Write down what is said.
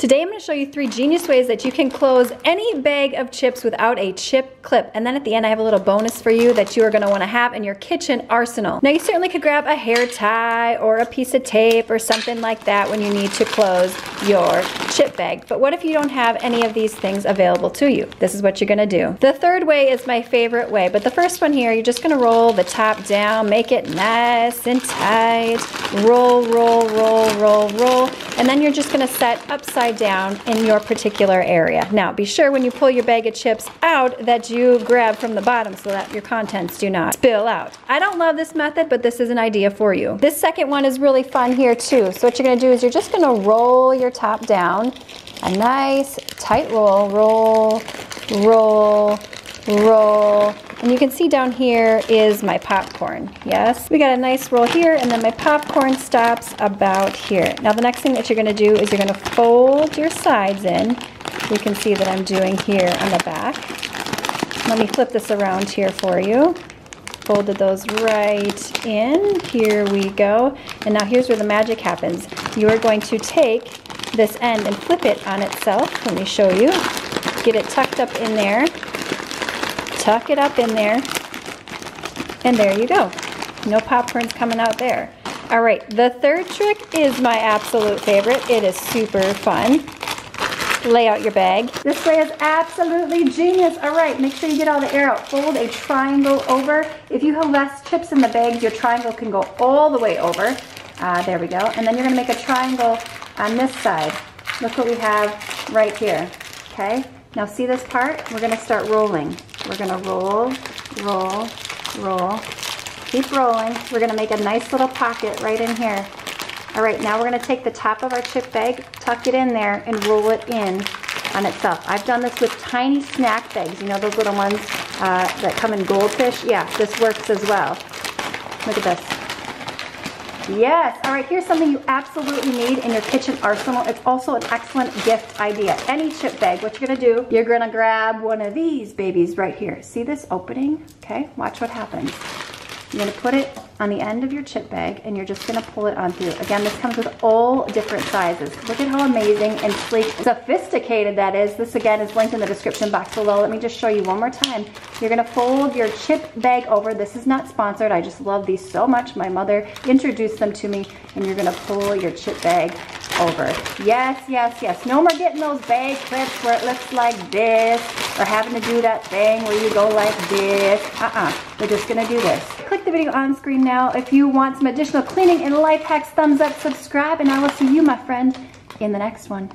Today I'm going to show you 3 genius ways that you can close any bag of chips without a chip clip. And then at the end I have a little bonus for you that you are going to want to have in your kitchen arsenal. Now you certainly could grab a hair tie or a piece of tape or something like that when you need to close your chip bag. But what if you don't have any of these things available to you? This is what you're going to do. The third way is my favorite way, but the first one here, you're just going to roll the top down, make it nice and tight. Roll, roll, roll, roll, roll. And then you're just going to set upside down in your particular area. Now be sure when you pull your bag of chips out that you grab from the bottom so that your contents do not spill out. I don't love this method, but this is an idea for you. This second one is really fun here too. So what you're going to do is you're just going to roll your top down, a nice tight roll, roll, roll, roll. And you can see down here is my popcorn. Yes, we got a nice roll here, and then my popcorn stops about here. Now the next thing that you're going to do is you're going to fold your sides in. You can see that I'm doing here on the back. Let me flip this around here for you. Folded those right in. Here we go. And now here's where the magic happens. You are going to take this end and flip it on itself. Let me show you. Get it tucked up in there. Tuck it up in there, and there you go. No popcorn's coming out there. All right, the third trick is my absolute favorite. It is super fun. Lay out your bag. This way is absolutely genius. All right, make sure you get all the air out. Fold a triangle over. If you have less chips in the bag, your triangle can go all the way over. There we go. And then you're gonna make a triangle on this side. Look what we have right here, okay? Now see this part? We're gonna start rolling. We're gonna roll, roll, roll. Keep rolling. We're gonna make a nice little pocket right in here. All right, now we're gonna take the top of our chip bag, tuck it in there, and roll it in on itself. I've done this with tiny snack bags. You know those little ones that come in goldfish? Yeah, this works as well. Look at this. Yes, all right, here's something you absolutely need in your kitchen arsenal. It's also an excellent gift idea. Any chip bag, what you're gonna do, you're gonna grab one of these babies right here. See this opening? Okay, watch what happens. You're gonna put it on the end of your chip bag and you're just gonna pull it on through. Again, this comes with all different sizes. Look at how amazing and sleek, sophisticated that is. This again is linked in the description box below. Let me just show you one more time. You're gonna fold your chip bag over. This is not sponsored. I just love these so much. My mother introduced them to me, and you're gonna pull your chip bag over. Yes, yes, yes. No more getting those bag clips where it looks like this, or having to do that thing where you go like this. We're just gonna do this. Click the video on screen now. If you want some additional cleaning and life hacks, thumbs up, subscribe, and I will see you, my friend, in the next one.